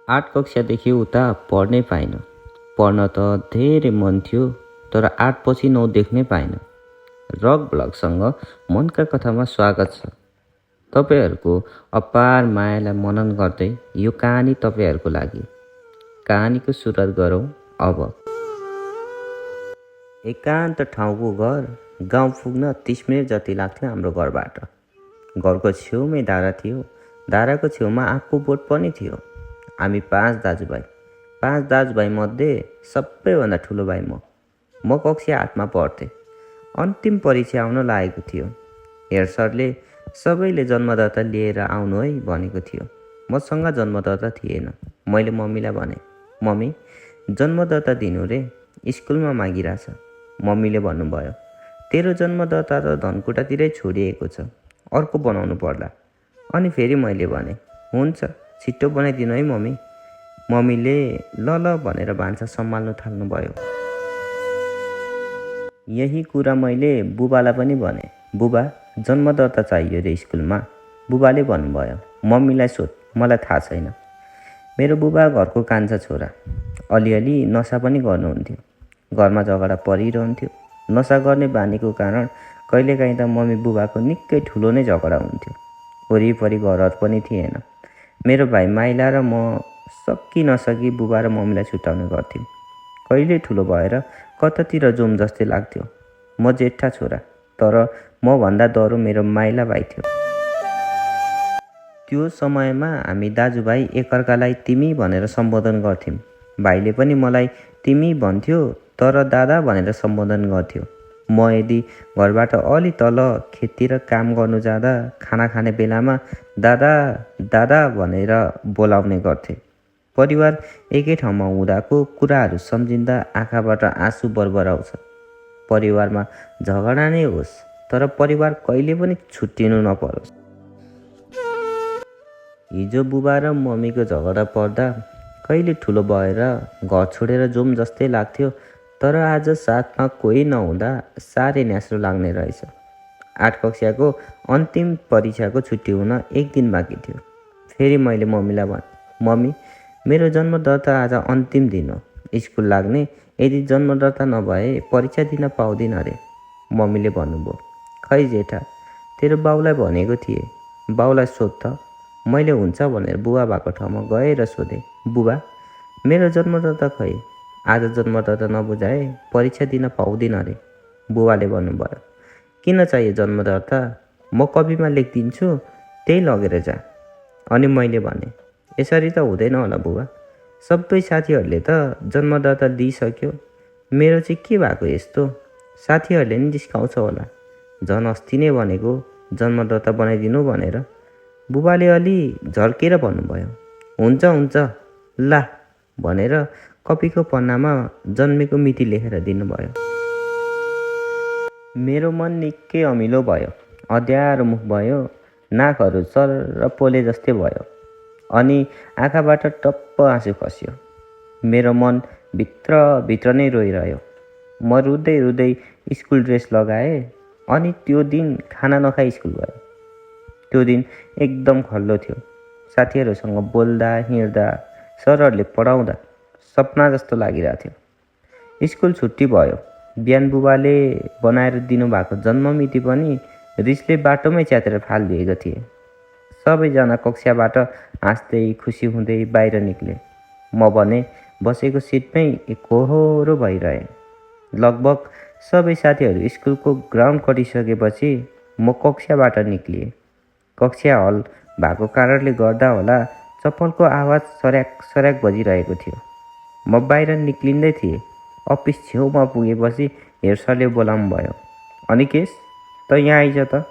8 कक्षादेखि उता पढ्नै पाइनँ। पढ्न त धेरै मन थियो, तर 8 पछि 9 देख्नै पाइनँ। रक ब्लगसँग मनका कथामा स्वागत छ। तपाईँहरूको अपार मायालाई मनन गर्दै यो कहानी तपाईँहरूको लागि। कहानीको सुरुवात गरौँ अब। एकान्त ठाउँको घर। गाउँ पुग्न 30 मिनट जति लाग्थ्यो हाम्रो घरबाट। घरको छेउमै धारा थियो। धाराको छेउमा आँपको बोट पनि थियो। हामी 5 दाजुभाइ। 5 दाजुभाइमध्ये सबैभन्दा ठुलो भाइ म। म कक्षा 8मा पढ्थेँ। अन्तिम परीक्षा आउन लागेको थियो। हेड सरले सबैले जन्मदत्ता लिएर आउनु है भनेको थियो। मसँग जन्मदत्ता थिएन। मैले मम्मीलाई भने, मम्मी जन्मदत्ता दिनु रे, स्कुलमा मागिरहेछ। मम्मीले भन्नुभयो, तेरो जन्मदत्ता त धनकुटातिरै छोडिएको छ, अर्को बनाउनु पर्ला। अनि फेरि मैले भने, हुन्छ छिट्टो बनाइदिनु है मम्मी। मम्मीले ल ल भनेर भान्सा सम्हाल्नु थाल्नुभयो। यही कुरा मैले बुबालाई पनि भने, बुबा जन्मदत्ता चाहियो रे स्कुलमा। बुबाले भन्नुभयो, मम्मीलाई सोध, मलाई थाहा छैन। मेरो बुबा घरको कान्छा छोरा। अलिअलि नसा पनि गर्नुहुन्थ्यो। घरमा झगडा परिरहन्थ्यो। नसा गर्ने बानीको कारण कहिलेकाहीँ त मम्मी बुबाको निकै ठुलो नै झगडा हुन्थ्यो। वरिपरि घरहरू पनि थिएन। मेरो भाइ माइला र म सकि नसकी बुबा र मम्मीलाई छुट्याउने गर्थ्यौँ। कहिले ठुलो भएर कतातिर जाउँ जस्तै लाग्थ्यो। म जेठा छोरा, तर मभन्दा डह्रो मेरो माइला भाइ थियो। त्यो समयमा हामी दाजुभाइ एकअर्कालाई तिमी भनेर सम्बोधन गर्थ्यौँ। भाइले पनि मलाई तिमी भन्थ्यो, तर दादा भनेर सम्बोधन गर्थ्यो। म यदि घरबाट अलि तल खेततिर काम गर्नु जाँदा खाना खाने बेलामा दादा दादा भनेर बोलाउने गर्थे। परिवार एकै ठाउँमा हुँदाको कुराहरू सम्झिँदा आँखाबाट आँसु बरबराउँछ। परिवारमा झगडा नै होस्, तर परिवार कहिले पनि छुट्टिनु नपरोस्। हिजो बुबा र मम्मीको झगडा पर्दा कहिले ठुलो भएर घर छोडेर जाउँ जस्तै लाग्थ्यो, तर आज साथमा कोही नहुँदा साह्रै न्यास्रो लाग्ने रहेछ। 8 कक्षाको अन्तिम परीक्षाको छुट्टी हुन 1 दिन बाँकी थियो। फेरि मैले मम्मीलाई भने, मम्मी मेरो जन्मदत्ता आज अन्तिम दिन हो, स्कुल लाग्ने। यदि जन्मदत्ता नभए परीक्षा दिन पाउँदिन अरे। मम्मीले भन्नुभयो, खै जेठा तेरो बाउलाई भनेको थिएँ, बाउलाई सोध त। मैले हुन्छ भनेर बुबा भएको ठाउँमा गएर सोधेँ, बुबा मेरो जन्मदत्ता खै? आज जन्मदत्ता नबुझाए परीक्षा दिन पाउँदिन अरे। बुबाले भन्नुभयो, किन चाहियो जन्मदत्ता? म कपीमा लेखिदिन्छु, त्यही लगेर जा। अनि मैले भने, यसरी त हुँदैन होला बुबा, सबै साथीहरूले त जन्मदत्ता दिइसक्यो, मेरो चाहिँ के भएको यस्तो? साथीहरूले नि जिस्काउँछ होला। झन् अस्ति नै भनेको जन्मदत्ता बनाइदिनु भनेर। बुबाले अलि झर्केर भन्नुभयो, हुन्छ हुन्छ ला भनेर कपीको पन्नामा जन्मेको मिति लेखेर दिनुभयो। मेरो मन निकै अमिलो भयो। अँध्यारो मुख भयो। नाकहरू चर पोले जस्तै भयो। अनि आँखाबाट टप्प आँसु खस्यो। मेरो मन भित्र नै रोइरह्यो। म रुँदै रुँदै स्कुल ड्रेस लगाएँ। अनि त्यो दिन खाना नखाई स्कुल गएँ। त्यो दिन एकदम खल्लो थियो। साथीहरूसँग बोल्दा हिँड्दा, सरहरूले पढाउँदा सपना जस्तो लागिरहेको थियो। स्कुल छुट्टी भयो। बिहान बुबाले बनाएर दिनुभएको जन्ममिति पनि रिसले बाटोमै च्यातेर फालिदिएको थिए। सबैजना कक्षाबाट हाँस्दै खुसी हुँदै बाहिर निक्ले। म भने बसेको सिटमै एकहोरो भइरहेँ। लगभग सबै साथीहरू स्कुलको ग्राउन्ड कटिसकेपछि म कक्षाबाट निक्लिएँ। कक्षा हल भएको कारणले गर्दा होला चप्पलको आवाज सर्याक सर्याक बजिरहेको थियो। म बाहिर निक्लिँदै थिएँ। अफिस छेउमा पुगेपछि हेड सरले बोलाउनु भयो, अनिकेश त यहाँ आइज त।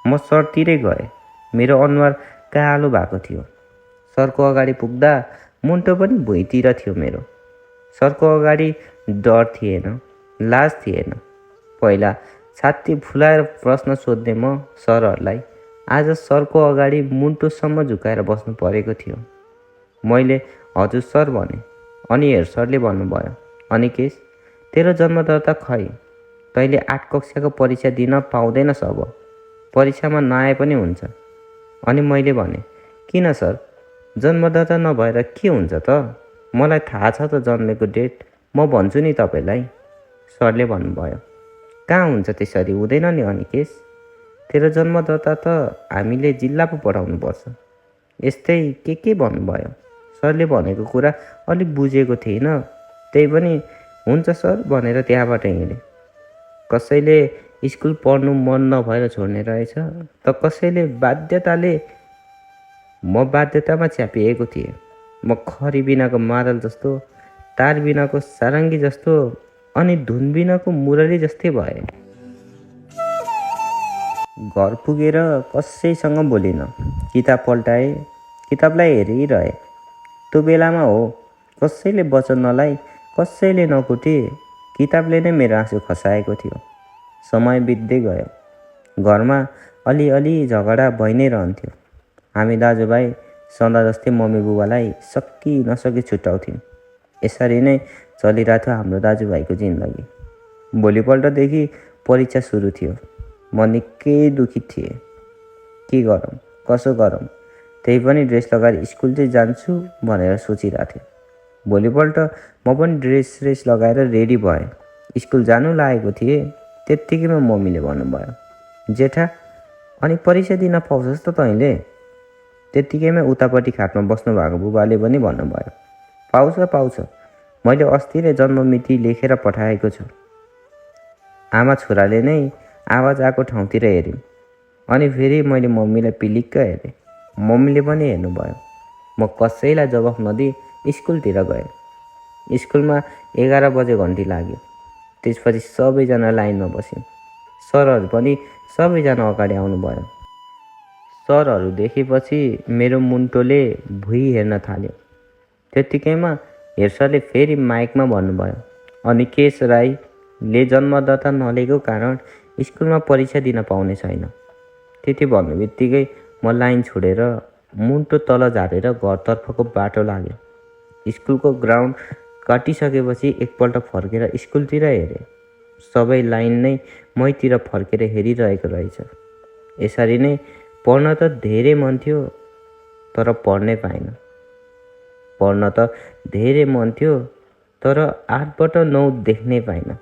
म सरतिरै गएँ। मेरो अनुहार कालो भएको थियो। सरको अगाडि पुग्दा मुन्टो पनि भुइँतिर थियो मेरो। सरको अगाडि डर थिएन, लाज थिएन। पहिला छाती फुलाएर प्रश्न सोध्ने म सरहरूलाई आज सरको अगाडि मुन्टोसम्म झुकाएर बस्नु परेको थियो। मैले हजुर सर भने। अनि हेड सरले भन्नुभयो, अनिकेश तेरो जन्मदत्ता खै? तैँले 8 कक्षाको परीक्षा दिन पाउँदैनस् अब। परीक्षामा नआए पनि हुन्छ। अनि मैले भने, किन सर? जन्मदाता नभएर के हुन्छ त? मलाई थाहा छ त जन्मेको डेट, म भन्छु नि तपाईँलाई, सरले भन्नुभयो। कहाँ हुन्छ त्यसरी, हुँदैन नि अनिकेश। तेरो जन्मदाता त हामीले जिल्ला पो पठाउनुपर्छ। यस्तै के भन्नुभयो। सरले भनेको कुरा अलिक बुझेको थिइनँ, त्यही पनि हुन्छ सर भनेर त्यहाँबाट हिँडेँ। कसैले स्कुल पढ्नु मन नभएर छोड्ने रहेछ त कसैले बाध्यताले। म बाध्यतामा च्यापिएको थिएँ। म खरी बिनाको मादल जस्तो, तार बिनाको सारङ्गी जस्तो अनि धुन बिनाको मुरली जस्तै भए। घर पुगेर कसैसँग बोलिनँ। किताब पल्टाएँ, किताबलाई हेरिरहे। त्यो बेलामा हो कसैले वचन नलाई, कसैले नकुटे, किताबले नै मेरो आँसु खसाएको थियो। समय बित्दै गयो। घरमा अलिअलि झगडा भइ नै रहन्थ्यो। हामी दाजुभाइ सदा जस्तै मम्मी बुबालाई सकि नसकी छुट्याउँथ्यौँ। यसरी नै चलिरहेको थियो हाम्रो दाजुभाइको जिन्दगी। भोलिपल्टदेखि परीक्षा सुरु थियो। म निकै दुखित थिएँ। के गरौँ, कसो गरौँ, त्यही पनि ड्रेस लगाएर स्कुल चाहिँ जान्छु भनेर सोचिरहेको थिएँ। भोलिपल्ट म पनि ड्रेस लगाएर रेडी भएँ। स्कुल जानु लागेको थिएँ। त्यत्तिकैमा मम्मीले भन्नुभयो, जेठा अनि परीक्षा दिन पाउँछस् त तैँले? त्यत्तिकैमा उतापट्टि खाटमा बस्नु भएको बुबाले पनि भन्नुभयो, पाउँछ, मैले अस्ति नै जन्ममिति लेखेर पठाएको छु। आमा छोराले नै आवाज आएको ठाउँतिर हेऱ्यौँ। अनि फेरि मैले मम्मीलाई पिलिक्क हेरेँ। मम्मीले पनि हेर्नुभयो। म कसैलाई जवाफ नदिई स्कुलतिर गएँ। स्कुलमा 11 बजे घन्टी लाग्यो। त्यसपछि सबैजना लाइनमा बस्यौँ। सरहरू पनि सबैजना अगाडि आउनुभयो। सरहरू देखेपछि मेरो मुन्टोले भुइँ हेर्न थाल्यो। त्यत्तिकैमा हेड सरले फेरि माइकमा भन्नुभयो, अनिकेश राईले जन्मदाता नलिएको कारण स्कुलमा परीक्षा दिन पाउने छैन। त्यति भन्नु बित्तिकै म लाइन छोडेर मुन्टो तल झारेर घरतर्फको बाटो लाग्यो। स्कुलको ग्राउन्ड काटिसकेपछि एकपल्ट फर्केर स्कुलतिर हेरेँ। सबै लाइन नै मैतिर फर्केर हेरिरहेको रहेछ। यसरी नै पढ्न त धेरै मन थियो, तर पढ्नै पाइनँ। पढ्न त धेरै मन थियो, तर 8बाट 9 देख्नै पाइनँ।